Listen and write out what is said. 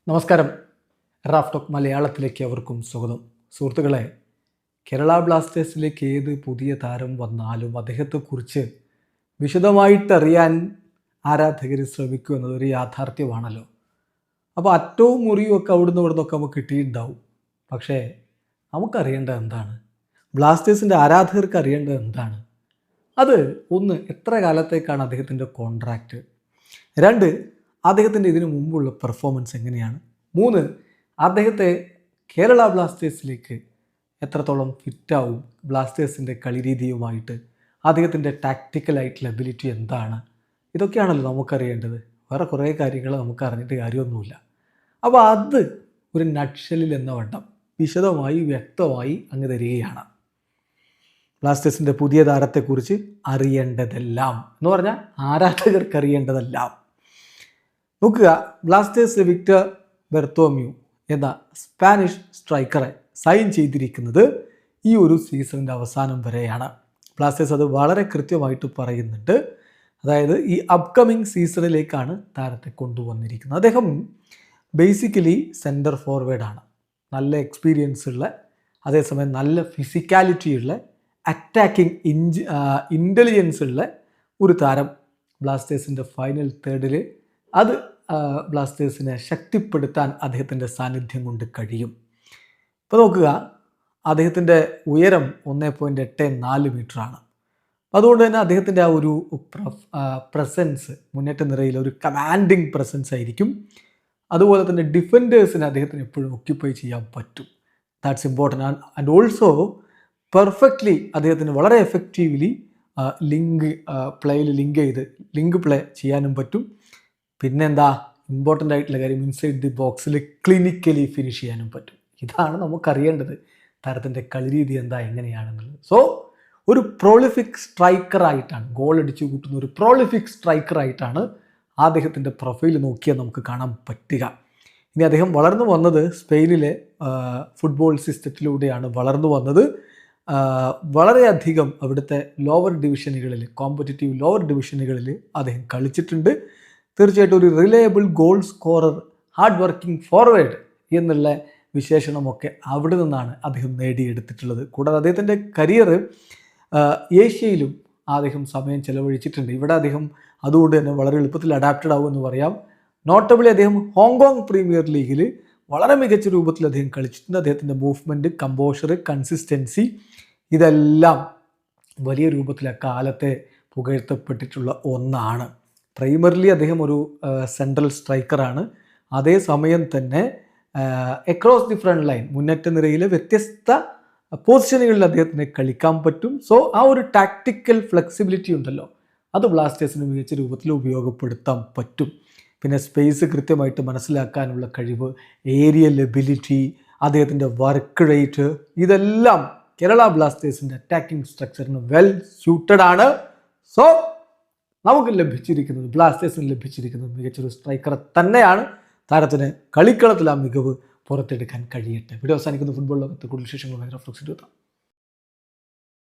നമസ്കാരം. Raf talk മലയാളത്തിലേക്ക് അവർക്കും സ്വാഗതം. സുഹൃത്തുക്കളെ, കേരള ബ്ലാസ്റ്റേഴ്സിലേക്ക് ഏത് പുതിയ താരം വന്നാലും അദ്ദേഹത്തെക്കുറിച്ച് വിശദമായിട്ടറിയാൻ ആരാധകർ ശ്രമിക്കും എന്നതൊരു യാഥാർത്ഥ്യമാണല്ലോ. അപ്പോൾ അറ്റവും മുറിയും ഒക്കെ അവിടുന്ന് ഇവിടുന്നൊക്കെ നമുക്ക് കിട്ടിയിട്ടുണ്ടാവും. പക്ഷേ നമുക്കറിയേണ്ടത് എന്താണ്? ബ്ലാസ്റ്റേഴ്സിൻ്റെ ആരാധകർക്ക് അറിയേണ്ടത് എന്താണ്? അത് ഒന്ന്, എത്ര കാലത്തേക്കാണ് അദ്ദേഹത്തിൻ്റെ കോൺട്രാക്റ്റ്? രണ്ട്, അദ്ദേഹത്തിൻ്റെ ഇതിനു മുമ്പുള്ള പെർഫോമൻസ് എങ്ങനെയാണ്? മൂന്ന്, അദ്ദേഹത്തെ കേരള ബ്ലാസ്റ്റേഴ്സിലേക്ക് എത്രത്തോളം ഫിറ്റാവും? ബ്ലാസ്റ്റേഴ്സിൻ്റെ കളിരീതിയുമായിട്ട് അദ്ദേഹത്തിൻ്റെ ടാക്റ്റിക്കലായിട്ടുള്ള എബിലിറ്റി എന്താണ്? ഇതൊക്കെയാണല്ലോ നമുക്കറിയേണ്ടത്. വേറെ കുറേ കാര്യങ്ങൾ നമുക്ക് അറിഞ്ഞിട്ട് കാര്യമൊന്നുമില്ല. അപ്പോൾ അത് ഒരു നട്ട്ഷെല്ലിൽ എന്ന വണ്ണം വിശദമായി വ്യക്തമായി അങ്ങ് തരികയാണ്. ബ്ലാസ്റ്റേഴ്സിൻ്റെ പുതിയ താരത്തെക്കുറിച്ച് അറിയേണ്ടതെല്ലാം എന്ന് പറഞ്ഞാൽ ആരാധകർക്ക് അറിയേണ്ടതെല്ലാം. നോക്കുക, ബ്ലാസ്റ്റേഴ്സ് വിക്ടർ ബെർത്തോമ്യു എന്ന സ്പാനിഷ് സ്ട്രൈക്കറെ സൈൻ ചെയ്തിരിക്കുന്നത് ഈ ഒരു സീസണിൻ്റെ അവസാനം വരെയാണ്. ബ്ലാസ്റ്റേഴ്സ് അത് വളരെ കൃത്യമായിട്ട് പറയുന്നുണ്ട്. അതായത് ഈ അപ്കമിങ് സീസണിലേക്കാണ് താരത്തെ കൊണ്ടുവന്നിരിക്കുന്നത്. അദ്ദേഹം ബേസിക്കലി സെൻറ്റർ ഫോർവേഡാണ്. നല്ല എക്സ്പീരിയൻസ് ഉള്ള, അതേസമയം നല്ല ഫിസിക്കാലിറ്റി ഉള്ള, അറ്റാക്കിംഗ് ഇൻ്റലിജൻസ് ഉള്ള ഒരു താരം ബ്ലാസ്റ്റേഴ്സിൻ്റെ ഫൈനൽ തേർഡിൽ അത് ബ്ലാസ്റ്റേഴ്സിനെ ശക്തിപ്പെടുത്താൻ അദ്ദേഹത്തിൻ്റെ സാന്നിധ്യം കൊണ്ട് കഴിയും. ഇപ്പോൾ നോക്കുക, അദ്ദേഹത്തിൻ്റെ ഉയരം 1.84 മീറ്ററാണ്. അതുകൊണ്ട് തന്നെ അദ്ദേഹത്തിൻ്റെ ആ ഒരു പ്രസൻസ്, മുന്നേറ്റ നിരയിൽ ഒരു കമാൻഡിങ് പ്രസൻസ് ആയിരിക്കും. അതുപോലെ തന്നെ ഡിഫൻഡേഴ്സിനെ അദ്ദേഹത്തിന് എപ്പോഴും ഒക്യുപ്പൈ ചെയ്യാൻ പറ്റും. That's important. And also perfectly അദ്ദേഹത്തിന് വളരെ എഫക്റ്റീവ്ലി ലിങ്ക് പ്ലേ ചെയ്യാനും പറ്റും. പിന്നെന്താ ഇമ്പോർട്ടൻ്റ് ആയിട്ടുള്ള കാര്യം, ഇൻസൈഡ് ദി ബോക്സിൽ ക്ലിനിക്കലി ഫിനിഷ് ചെയ്യാനും പറ്റും. ഇതാണ് നമുക്കറിയേണ്ടത്, താരത്തിൻ്റെ കളിരീതി എന്താ, എങ്ങനെയാണെന്നുള്ളത്. സോ ഒരു പ്രോളിഫിക് സ്ട്രൈക്കറായിട്ടാണ്, ഗോൾ അടിച്ചു കൂട്ടുന്ന ഒരു പ്രോളിഫിക് സ്ട്രൈക്കറായിട്ടാണ് അദ്ദേഹത്തിൻ്റെ പ്രൊഫൈൽ നോക്കിയാൽ നമുക്ക് കാണാൻ പറ്റുക. ഇനി അദ്ദേഹം വളർന്നു വന്നത് സ്പെയിനിലെ ഫുട്ബോൾ സിസ്റ്റത്തിലൂടെയാണ് വളർന്നു വന്നത്. വളരെയധികം അവിടുത്തെ ലോവർ ഡിവിഷനുകളിൽ, കോമ്പറ്റിറ്റീവ് ലോവർ ഡിവിഷനുകളിൽ അദ്ദേഹം കളിച്ചിട്ടുണ്ട്. തീർച്ചയായിട്ടും ഒരു reliable goal scorer, hard working forward എന്നുള്ള വിശേഷണമൊക്കെ അവിടെ നിന്നാണ് അദ്ദേഹം നേടിയെടുത്തിട്ടുള്ളത്. കൂടാതെ അദ്ദേഹത്തിൻ്റെ കരിയർ ഏഷ്യയിലും അദ്ദേഹം സമയം ചെലവഴിച്ചിട്ടുണ്ട്. ഇവിടെ അദ്ദേഹം അതുകൊണ്ട് തന്നെ വളരെ എളുപ്പത്തിൽ അഡാപ്റ്റഡ് ആവുമെന്ന് പറയാം. നോട്ടബിളി അദ്ദേഹം ഹോങ്കോങ് പ്രീമിയർ ലീഗിൽ വളരെ മികച്ച രൂപത്തിൽ അദ്ദേഹം കളിച്ചിട്ടുണ്ട്. അദ്ദേഹത്തിൻ്റെ മൂവ്മെൻറ്റ്, കമ്പോഷർ, കൺസിസ്റ്റൻസി ഇതെല്ലാം വലിയ രൂപത്തിൽ അക്കാലത്തെ പുകഴ്ത്തപ്പെട്ടിട്ടുള്ള ഒന്നാണ്. പ്രൈമറിലി അദ്ദേഹം ഒരു സെൻട്രൽ സ്ട്രൈക്കറാണ്. അതേസമയം തന്നെ അക്രോസ് ദി ഫ്രണ്ട് ലൈൻ, മുന്നേറ്റ നിരയിലെ വ്യത്യസ്ത പൊസിഷനുകളിൽ അദ്ദേഹത്തിന് കളിക്കാൻ പറ്റും. സോ ആ ഒരു ടാക്റ്റിക്കൽ ഫ്ലെക്സിബിലിറ്റി ഉണ്ടല്ലോ, അത് ബ്ലാസ്റ്റേഴ്സിന് മികച്ച രൂപത്തിൽ ഉപയോഗപ്പെടുത്താൻ പറ്റും. പിന്നെ സ്പേസ് കൃത്യമായിട്ട് മനസ്സിലാക്കാനുള്ള കഴിവ്, ഏരിയൽ എബിലിറ്റി, അദ്ദേഹത്തിൻ്റെ വർക്ക് റേറ്റ്, ഇതെല്ലാം കേരള ബ്ലാസ്റ്റേഴ്സിൻ്റെ അറ്റാക്കിംഗ് സ്ട്രക്ചറിന് വെൽ സ്യൂട്ടഡ് ആണ്. സോ നമുക്ക് ലഭിച്ചിരിക്കുന്നത്, ബ്ലാസ്റ്റേഴ്സിന് ലഭിച്ചിരിക്കുന്നത് മികച്ചൊരു സ്ട്രൈക്കർ തന്നെയാണ്. താരത്തിന് കളിക്കളത്തിൽ ആ മികവ് പുറത്തെടുക്കാൻ കഴിയട്ടെ. വീഡിയോ അവസാനിക്കുന്ന ഫുട്ബോൾ ലോകത്തെ കൂടുതൽ വിശേഷങ്ങളുമായി റഫ്ലക്സ് എടുത്താം.